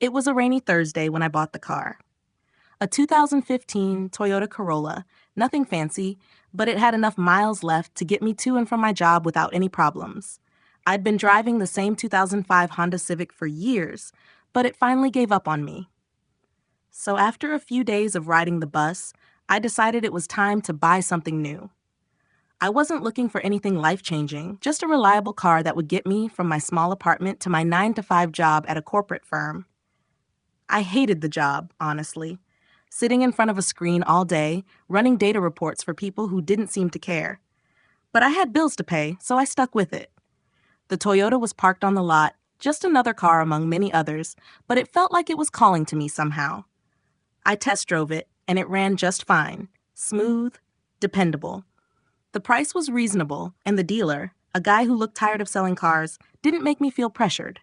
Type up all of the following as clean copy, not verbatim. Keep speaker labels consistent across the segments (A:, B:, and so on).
A: It was a rainy Thursday when I bought the car. A 2015 Toyota Corolla, nothing fancy, but it had enough miles left to get me to and from my job without any problems. I'd been driving the same 2005 Honda Civic for years, but it finally gave up on me. So after a few days of riding the bus, I decided it was time to buy something new. I wasn't looking for anything life-changing, just a reliable car that would get me from my small apartment to my 9-to-5 job at a corporate firm. I hated the job, honestly. Sitting in front of a screen all day, running data reports for people who didn't seem to care. But I had bills to pay, so I stuck with it. The Toyota was parked on the lot, just another car among many others, but it felt like it was calling to me somehow. I test drove it, and it ran just fine. Smooth, dependable. The price was reasonable, and the dealer, a guy who looked tired of selling cars, didn't make me feel pressured.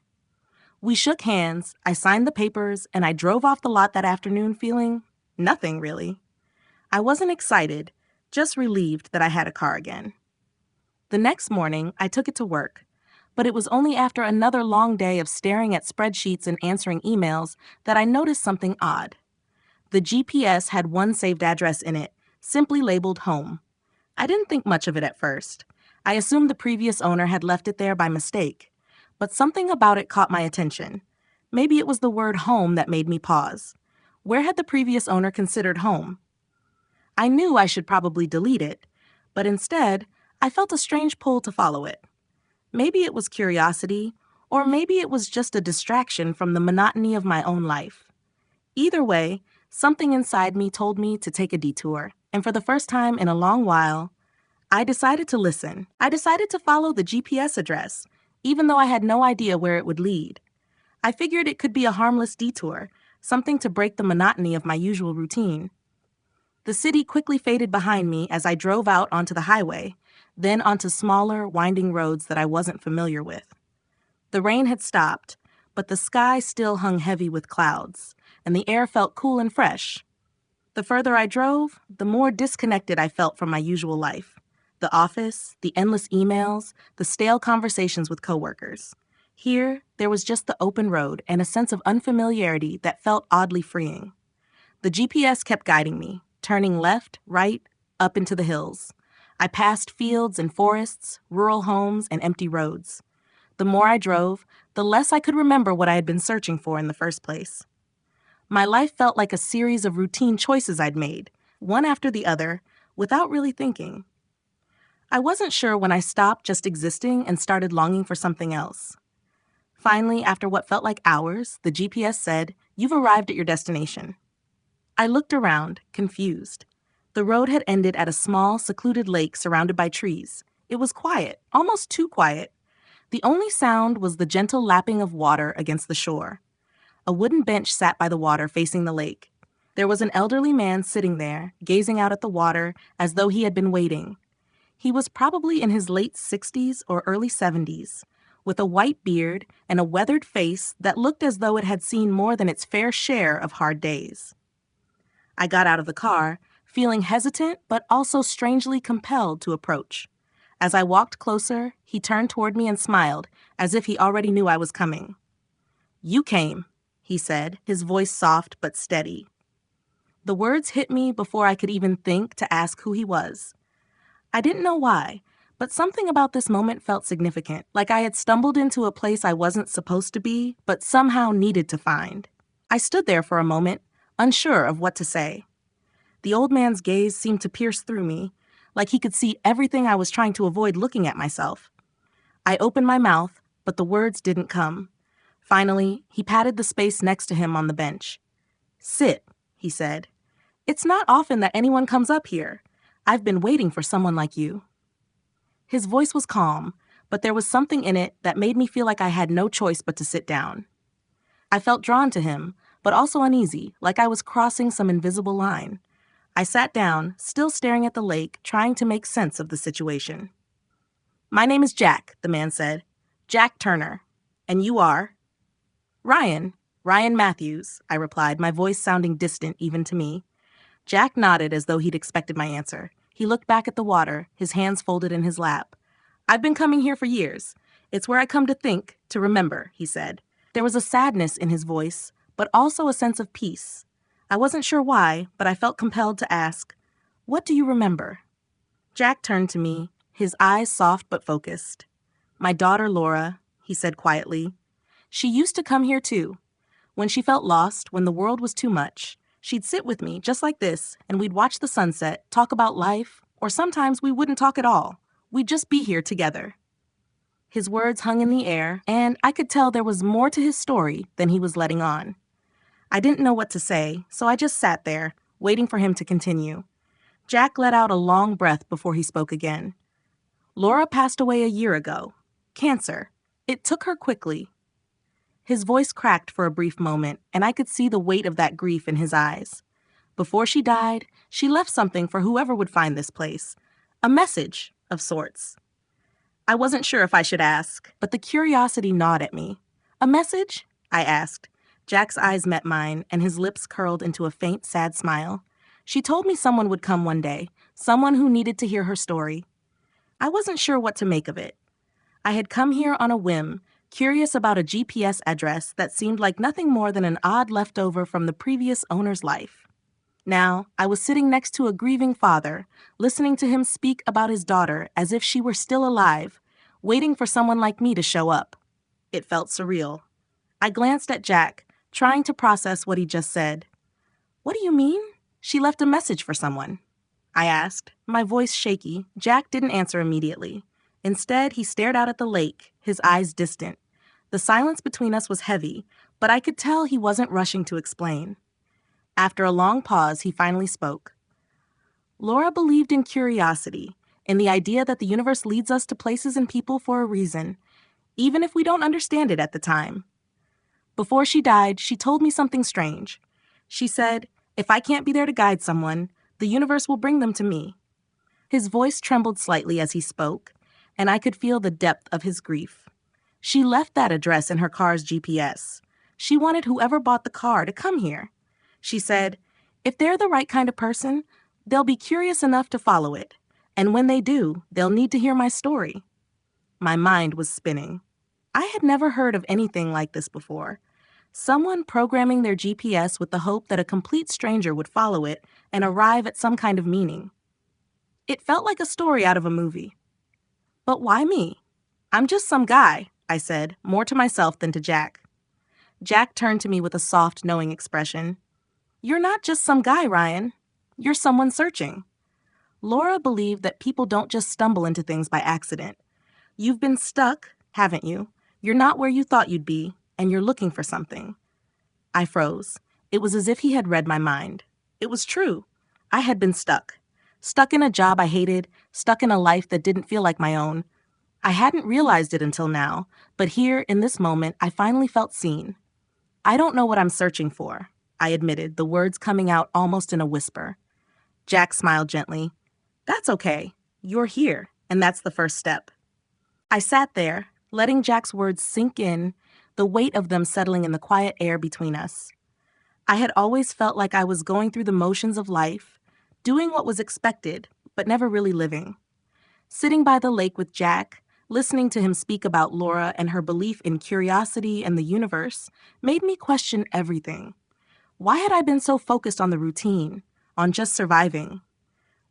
A: We shook hands, I signed the papers, and I drove off the lot that afternoon feeling nothing, really. I wasn't excited, just relieved that I had a car again. The next morning, I took it to work, but it was only after another long day of staring at spreadsheets and answering emails that I noticed something odd. The GPS had one saved address in it, simply labeled home. I didn't think much of it at first. I assumed the previous owner had left it there by mistake. But something about it caught my attention. Maybe it was the word home that made me pause. Where had the previous owner considered home? I knew I should probably delete it, but instead, I felt a strange pull to follow it. Maybe it was curiosity, or maybe it was just a distraction from the monotony of my own life. Either way, something inside me told me to take a detour, and for the first time in a long while, I decided to listen. I decided to follow the GPS address, even though I had no idea where it would lead. I figured it could be a harmless detour, something to break the monotony of my usual routine. The city quickly faded behind me as I drove out onto the highway, then onto smaller, winding roads that I wasn't familiar with. The rain had stopped, but the sky still hung heavy with clouds, and the air felt cool and fresh. The further I drove, the more disconnected I felt from my usual life. The office, the endless emails, the stale conversations with coworkers. Here, there was just the open road and a sense of unfamiliarity that felt oddly freeing. The GPS kept guiding me, turning left, right, up into the hills. I passed fields and forests, rural homes, and empty roads. The more I drove, the less I could remember what I had been searching for in the first place. My life felt like a series of routine choices I'd made, one after the other, without really thinking. I wasn't sure when I stopped just existing and started longing for something else. Finally, after what felt like hours, the GPS said, "You've arrived at your destination." I looked around, confused. The road had ended at a small, secluded lake surrounded by trees. It was quiet, almost too quiet. The only sound was the gentle lapping of water against the shore. A wooden bench sat by the water facing the lake. There was an elderly man sitting there, gazing out at the water as though he had been waiting. He was probably in his late 60s or early 70s, with a white beard and a weathered face that looked as though it had seen more than its fair share of hard days. I got out of the car, feeling hesitant but also strangely compelled to approach. As I walked closer, he turned toward me and smiled, as if he already knew I was coming. "You came," he said, his voice soft but steady. The words hit me before I could even think to ask who he was. I didn't know why, but something about this moment felt significant, like I had stumbled into a place I wasn't supposed to be, but somehow needed to find. I stood there for a moment, unsure of what to say. The old man's gaze seemed to pierce through me, like he could see everything I was trying to avoid looking at myself. I opened my mouth, but the words didn't come. Finally, he patted the space next to him on the bench. "Sit," he said. "It's not often that anyone comes up here. I've been waiting for someone like you." His voice was calm, but there was something in it that made me feel like I had no choice but to sit down. I felt drawn to him, but also uneasy, like I was crossing some invisible line. I sat down, still staring at the lake, trying to make sense of the situation. "My name is Jack," the man said. "Jack Turner. And you are?" Ryan Matthews," I replied, my voice sounding distant even to me. Jack nodded as though he'd expected my answer. He looked back at the water, his hands folded in his lap. "I've been coming here for years. It's where I come to think, to remember," he said. There was a sadness in his voice, but also a sense of peace. I wasn't sure why, but I felt compelled to ask, "What do you remember?" Jack turned to me, his eyes soft but focused. "My daughter Laura," he said quietly. "She used to come here too. When she felt lost, when the world was too much, she'd sit with me, just like this, and we'd watch the sunset, talk about life, or sometimes we wouldn't talk at all. We'd just be here together." His words hung in the air, and I could tell there was more to his story than he was letting on. I didn't know what to say, so I just sat there, waiting for him to continue. Jack let out a long breath before he spoke again. "Laura passed away a year ago. Cancer. It took her quickly." His voice cracked for a brief moment, and I could see the weight of that grief in his eyes. "Before she died, she left something for whoever would find this place. A message, of sorts." I wasn't sure if I should ask, but the curiosity gnawed at me. "A message?" I asked. Jack's eyes met mine, and his lips curled into a faint, sad smile. "She told me someone would come one day, someone who needed to hear her story." I wasn't sure what to make of it. I had come here on a whim, curious about a GPS address that seemed like nothing more than an odd leftover from the previous owner's life. Now, I was sitting next to a grieving father, listening to him speak about his daughter as if she were still alive, waiting for someone like me to show up. It felt surreal. I glanced at Jack, trying to process what he just said. "What do you mean? She left a message for someone?" I asked, my voice shaky. Jack didn't answer immediately. Instead, he stared out at the lake, his eyes distant. The silence between us was heavy, but I could tell he wasn't rushing to explain. After a long pause, he finally spoke. "Laura believed in curiosity, in the idea that the universe leads us to places and people for a reason, even if we don't understand it at the time. Before she died, she told me something strange. She said, if I can't be there to guide someone, the universe will bring them to me." His voice trembled slightly as he spoke, and I could feel the depth of his grief. She left that address in her car's GPS. She wanted whoever bought the car to come here. She said, if they're the right kind of person, they'll be curious enough to follow it, and when they do, they'll need to hear my story. My mind was spinning. I had never heard of anything like this before. Someone programming their GPS with the hope that a complete stranger would follow it and arrive at some kind of meaning. It felt like a story out of a movie. "But why me? I'm just some guy," I said, more to myself than to Jack. Jack turned to me with a soft, knowing expression. "You're not just some guy, Ryan. You're someone searching." Laura believed that people don't just stumble into things by accident. You've been stuck, haven't you? You're not where you thought you'd be, and you're looking for something. I froze. It was as if he had read my mind. It was true. I had been stuck. Stuck in a job I hated, stuck in a life that didn't feel like my own. I hadn't realized it until now, but here, in this moment, I finally felt seen. "I don't know what I'm searching for," I admitted, the words coming out almost in a whisper. Jack smiled gently. "That's okay. You're here, and that's the first step." I sat there, letting Jack's words sink in, the weight of them settling in the quiet air between us. I had always felt like I was going through the motions of life, doing what was expected, but never really living. Sitting by the lake with Jack, listening to him speak about Laura and her belief in curiosity and the universe, made me question everything. Why had I been so focused on the routine, on just surviving?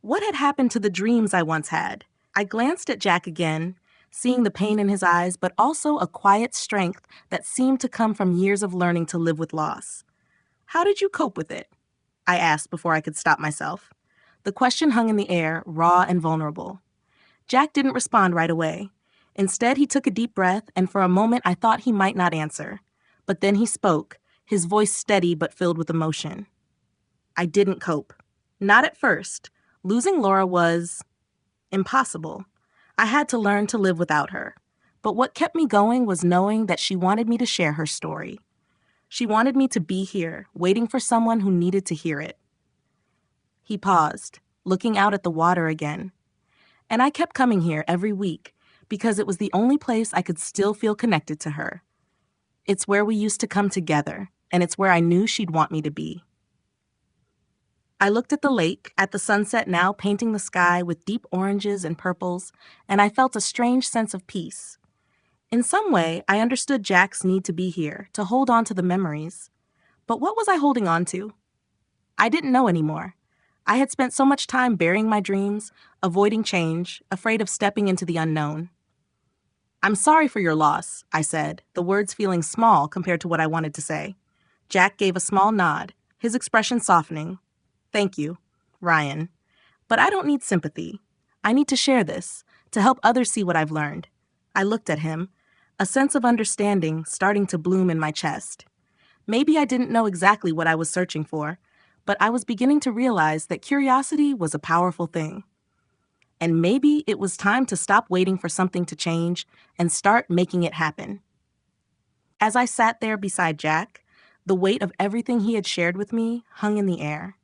A: What had happened to the dreams I once had? I glanced at Jack again, seeing the pain in his eyes, but also a quiet strength that seemed to come from years of learning to live with loss. "How did you cope with it?" I asked before I could stop myself. The question hung in the air, raw and vulnerable. Jack didn't respond right away. Instead, he took a deep breath, and for a moment I thought he might not answer. But then he spoke, his voice steady but filled with emotion. "I didn't cope. Not at first. Losing Laura was impossible. I had to learn to live without her. But what kept me going was knowing that she wanted me to share her story. She wanted me to be here, waiting for someone who needed to hear it." He paused, looking out at the water again. "And I kept coming here every week because it was the only place I could still feel connected to her. It's where we used to come together, and it's where I knew she'd want me to be." I looked at the lake, at the sunset now painting the sky with deep oranges and purples, and I felt a strange sense of peace. In some way, I understood Jack's need to be here, to hold on to the memories. But what was I holding on to? I didn't know anymore. I had spent so much time burying my dreams, avoiding change, afraid of stepping into the unknown. I'm sorry for your loss, I said, the words feeling small compared to what I wanted to say. Jack gave a small nod, his expression softening. Thank you, Ryan. But I don't need sympathy. I need to share this, to help others see what I've learned. I looked at him, a sense of understanding starting to bloom in my chest. Maybe I didn't know exactly what I was searching for, but I was beginning to realize that curiosity was a powerful thing. And maybe it was time to stop waiting for something to change and start making it happen. As I sat there beside Jack, the weight of everything he had shared with me hung in the air.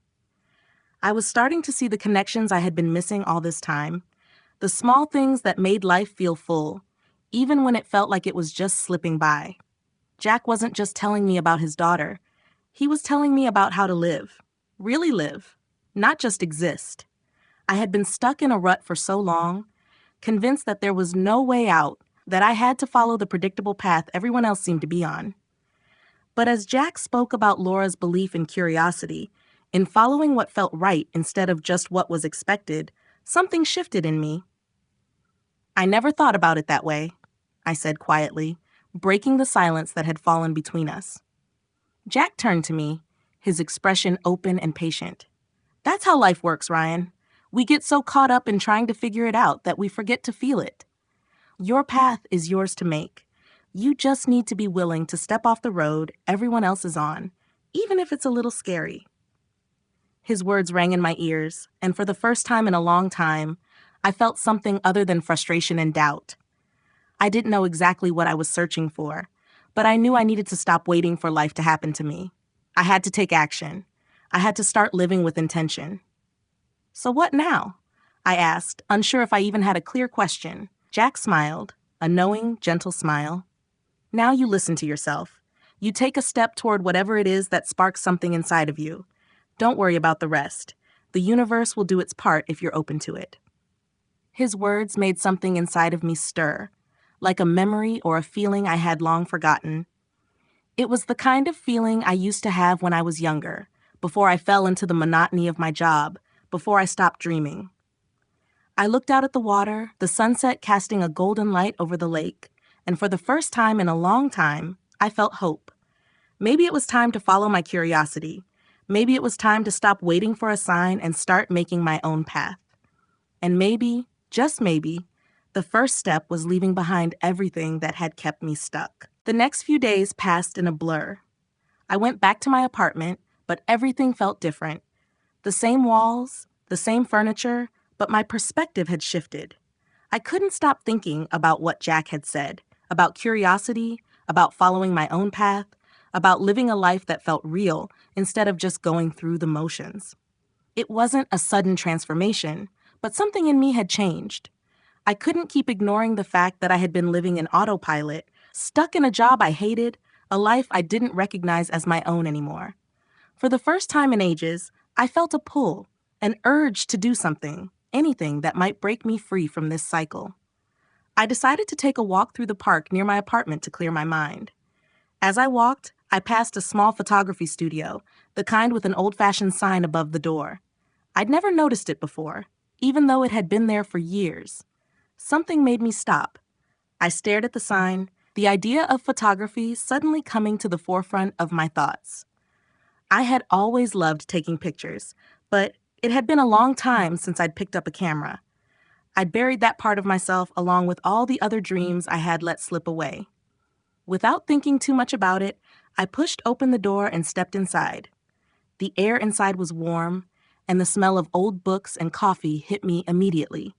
A: I was starting to see the connections I had been missing all this time, the small things that made life feel full, even when it felt like it was just slipping by. Jack wasn't just telling me about his daughter. He was telling me about how to live, really live, not just exist. I had been stuck in a rut for so long, convinced that there was no way out, that I had to follow the predictable path everyone else seemed to be on. But as Jack spoke about Laura's belief in curiosity, in following what felt right instead of just what was expected, something shifted in me. I never thought about it that way, I said quietly, breaking the silence that had fallen between us. Jack turned to me, his expression open and patient. That's how life works, Ryan. We get so caught up in trying to figure it out that we forget to feel it. Your path is yours to make. You just need to be willing to step off the road everyone else is on, even if it's a little scary. His words rang in my ears, and for the first time in a long time, I felt something other than frustration and doubt. I didn't know exactly what I was searching for, but I knew I needed to stop waiting for life to happen to me. I had to take action. I had to start living with intention. So what now? I asked, unsure if I even had a clear question. Jack smiled, a knowing, gentle smile. Now you listen to yourself. You take a step toward whatever it is that sparks something inside of you. Don't worry about the rest. The universe will do its part if you're open to it. His words made something inside of me stir, like a memory or a feeling I had long forgotten. It was the kind of feeling I used to have when I was younger, before I fell into the monotony of my job, before I stopped dreaming. I looked out at the water, the sunset casting a golden light over the lake, and for the first time in a long time, I felt hope. Maybe it was time to follow my curiosity. Maybe it was time to stop waiting for a sign and start making my own path. And maybe, just maybe, the first step was leaving behind everything that had kept me stuck. The next few days passed in a blur. I went back to my apartment, but everything felt different. The same walls, the same furniture, but my perspective had shifted. I couldn't stop thinking about what Jack had said, about curiosity, about following my own path, about living a life that felt real instead of just going through the motions. It wasn't a sudden transformation, but something in me had changed. I couldn't keep ignoring the fact that I had been living in autopilot, stuck in a job I hated, a life I didn't recognize as my own anymore. For the first time in ages, I felt a pull, an urge to do something, anything that might break me free from this cycle. I decided to take a walk through the park near my apartment to clear my mind. As I walked, I passed a small photography studio, the kind with an old-fashioned sign above the door. I'd never noticed it before, even though it had been there for years. Something made me stop. I stared at the sign, the idea of photography suddenly coming to the forefront of my thoughts. I had always loved taking pictures, but it had been a long time since I'd picked up a camera. I'd buried that part of myself along with all the other dreams I had let slip away. Without thinking too much about it, I pushed open the door and stepped inside. The air inside was warm, and the smell of old books and coffee hit me immediately.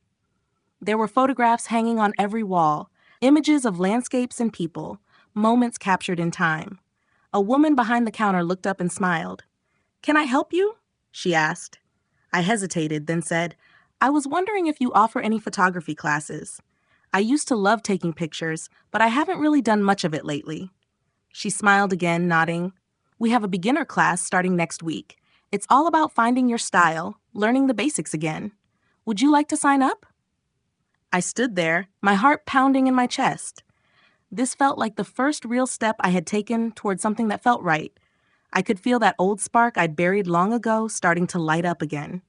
A: There were photographs hanging on every wall, images of landscapes and people, moments captured in time. A woman behind the counter looked up and smiled. "Can I help you?" she asked. I hesitated, then said, "I was wondering if you offer any photography classes. I used to love taking pictures, but I haven't really done much of it lately." She smiled again, nodding. "We have a beginner class starting next week. It's all about finding your style, learning the basics again. Would you like to sign up?" I stood there, my heart pounding in my chest. This felt like the first real step I had taken toward something that felt right. I could feel that old spark I'd buried long ago starting to light up again.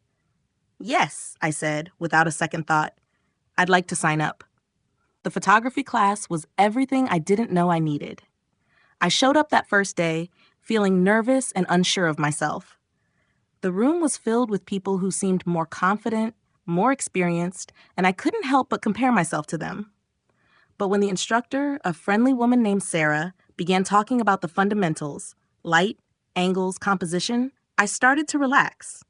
A: Yes, I said, without a second thought. I'd like to sign up. The photography class was everything I didn't know I needed. I showed up that first day, feeling nervous and unsure of myself. The room was filled with people who seemed more confident, more experienced, and I couldn't help but compare myself to them. But when the instructor, a friendly woman named Sarah, began talking about the fundamentals, light, angles, composition, I started to relax.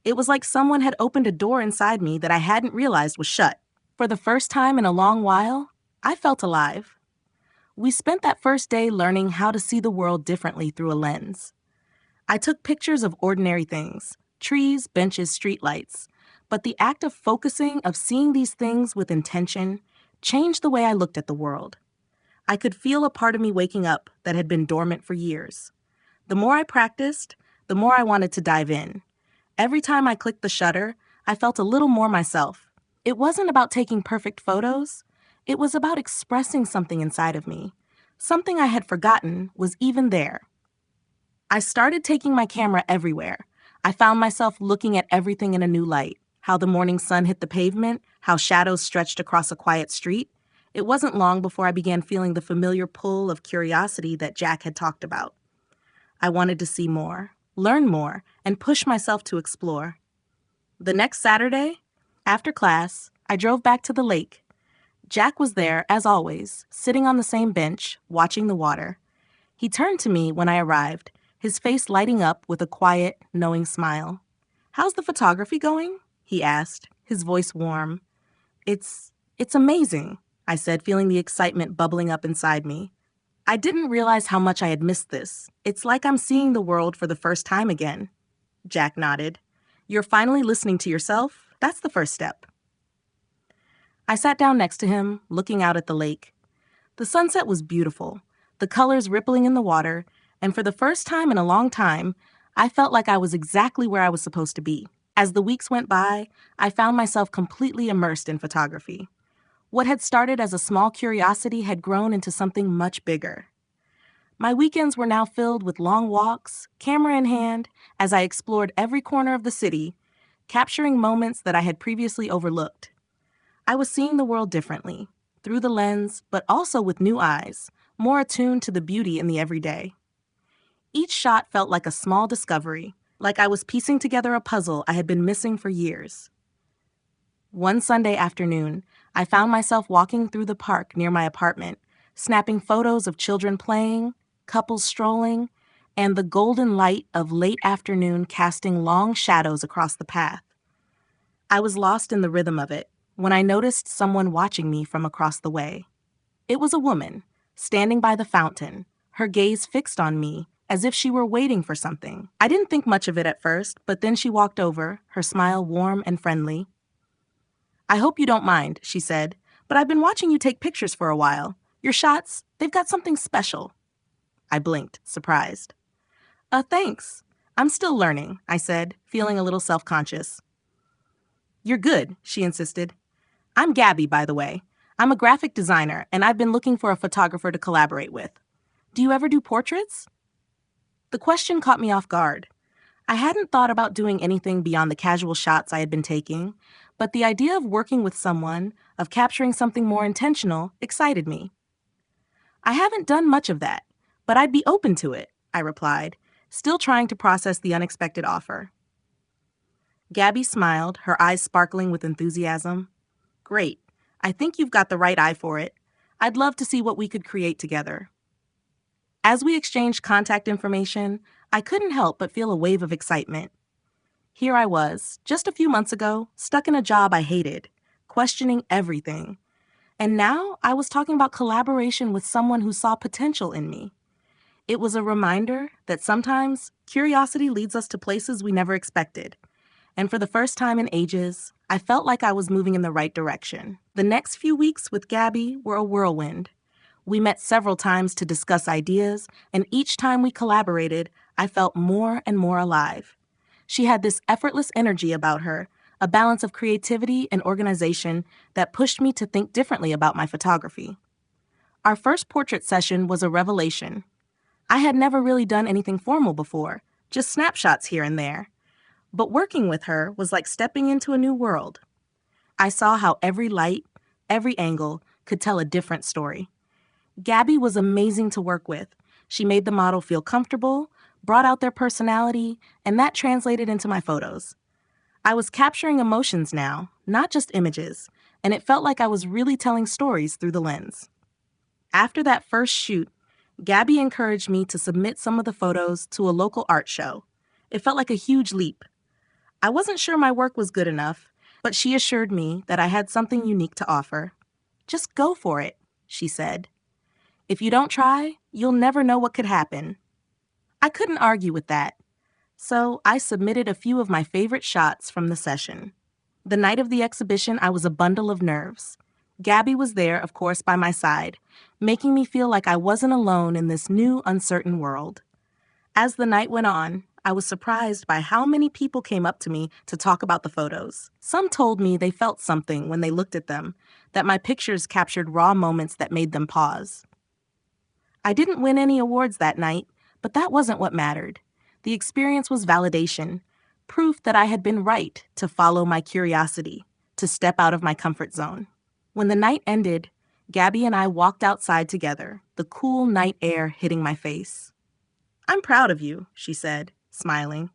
A: It was like someone had opened a door inside me that I hadn't realized was shut. For the first time in a long while, I felt alive. We spent that first day learning how to see the world differently through a lens. I took pictures of ordinary things, trees, benches, streetlights, but the act of focusing, of seeing these things with intention, changed the way I looked at the world. I could feel a part of me waking up that had been dormant for years. The more I practiced, the more I wanted to dive in. Every time I clicked the shutter, I felt a little more myself. It wasn't about taking perfect photos. It was about expressing something inside of me. Something I had forgotten was even there. I started taking my camera everywhere. I found myself looking at everything in a new light. How the morning sun hit the pavement, how shadows stretched across a quiet street. It wasn't long before I began feeling the familiar pull of curiosity that Jack had talked about. I wanted to see more, learn more, and push myself to explore. The next Saturday, after class, I drove back to the lake. Jack was there, as always, sitting on the same bench, watching the water. He turned to me when I arrived, his face lighting up with a quiet, knowing smile. "How's the photography going?" he asked, his voice warm. It's amazing," I said, feeling the excitement bubbling up inside me. I didn't realize how much I had missed this. It's like I'm seeing the world for the first time again. Jack nodded. "You're finally listening to yourself? That's the first step." I sat down next to him, looking out at the lake. The sunset was beautiful, the colors rippling in the water, and for the first time in a long time, I felt like I was exactly where I was supposed to be. As the weeks went by, I found myself completely immersed in photography. What had started as a small curiosity had grown into something much bigger. My weekends were now filled with long walks, camera in hand, as I explored every corner of the city, capturing moments that I had previously overlooked. I was seeing the world differently, through the lens, but also with new eyes, more attuned to the beauty in the everyday. Each shot felt like a small discovery, like I was piecing together a puzzle I had been missing for years. One Sunday afternoon, I found myself walking through the park near my apartment, snapping photos of children playing, couples strolling, and the golden light of late afternoon casting long shadows across the path. I was lost in the rhythm of it when I noticed someone watching me from across the way. It was a woman, standing by the fountain, her gaze fixed on me, as if she were waiting for something. I didn't think much of it at first, but then she walked over, her smile warm and friendly. "I hope you don't mind," she said, "but I've been watching you take pictures for a while. Your shots, they've got something special." I blinked, surprised. Thanks. I'm still learning," I said, feeling a little self-conscious. "You're good," she insisted. "I'm Gabby, by the way. I'm a graphic designer, and I've been looking for a photographer to collaborate with. Do you ever do portraits?" The question caught me off guard. I hadn't thought about doing anything beyond the casual shots I had been taking, but the idea of working with someone, of capturing something more intentional, excited me. "I haven't done much of that, but I'd be open to it," I replied, still trying to process the unexpected offer. Gabby smiled, her eyes sparkling with enthusiasm. "Great. I think you've got the right eye for it. I'd love to see what we could create together." As we exchanged contact information, I couldn't help but feel a wave of excitement. Here I was, just a few months ago, stuck in a job I hated, questioning everything. And now I was talking about collaboration with someone who saw potential in me. It was a reminder that sometimes curiosity leads us to places we never expected. And for the first time in ages, I felt like I was moving in the right direction. The next few weeks with Gabby were a whirlwind. We met several times to discuss ideas, and each time we collaborated, I felt more and more alive. She had this effortless energy about her, a balance of creativity and organization that pushed me to think differently about my photography. Our first portrait session was a revelation. I had never really done anything formal before, just snapshots here and there. But working with her was like stepping into a new world. I saw how every light, every angle could tell a different story. Gabby was amazing to work with. She made the model feel comfortable, brought out their personality, and that translated into my photos. I was capturing emotions now, not just images, and it felt like I was really telling stories through the lens. After that first shoot, Gabby encouraged me to submit some of the photos to a local art show. It felt like a huge leap. I wasn't sure my work was good enough, but she assured me that I had something unique to offer. Just go for it, she said. If you don't try, you'll never know what could happen. I couldn't argue with that, so I submitted a few of my favorite shots from the session. The night of the exhibition, I was a bundle of nerves. Gabby was there, of course, by my side, making me feel like I wasn't alone in this new, uncertain world. As the night went on, I was surprised by how many people came up to me to talk about the photos. Some told me they felt something when they looked at them, that my pictures captured raw moments that made them pause. I didn't win any awards that night, but that wasn't what mattered. The experience was validation, proof that I had been right to follow my curiosity, to step out of my comfort zone. When the night ended, Gabby and I walked outside together, the cool night air hitting my face. "I'm proud of you," she said, smiling.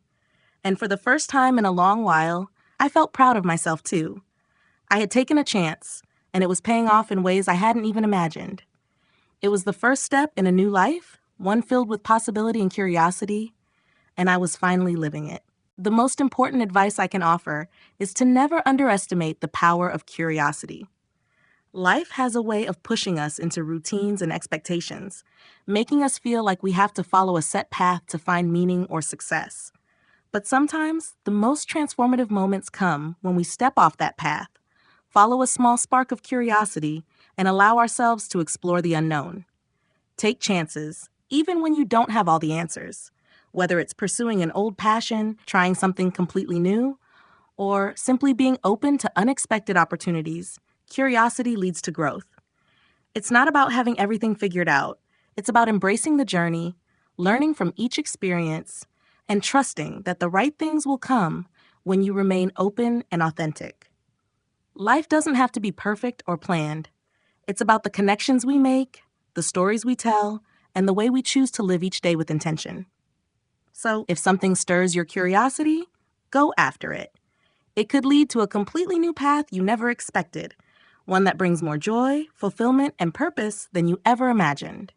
A: And for the first time in a long while, I felt proud of myself too. I had taken a chance, and it was paying off in ways I hadn't even imagined. It was the first step in a new life, one filled with possibility and curiosity, and I was finally living it. The most important advice I can offer is to never underestimate the power of curiosity. Life has a way of pushing us into routines and expectations, making us feel like we have to follow a set path to find meaning or success. But sometimes, the most transformative moments come when we step off that path, follow a small spark of curiosity, and allow ourselves to explore the unknown. Take chances, even when you don't have all the answers. Whether it's pursuing an old passion, trying something completely new, or simply being open to unexpected opportunities, curiosity leads to growth. It's not about having everything figured out. It's about embracing the journey, learning from each experience, and trusting that the right things will come when you remain open and authentic. Life doesn't have to be perfect or planned. It's about the connections we make, the stories we tell, and the way we choose to live each day with intention. So, if something stirs your curiosity, go after it. It could lead to a completely new path you never expected, one that brings more joy, fulfillment, and purpose than you ever imagined.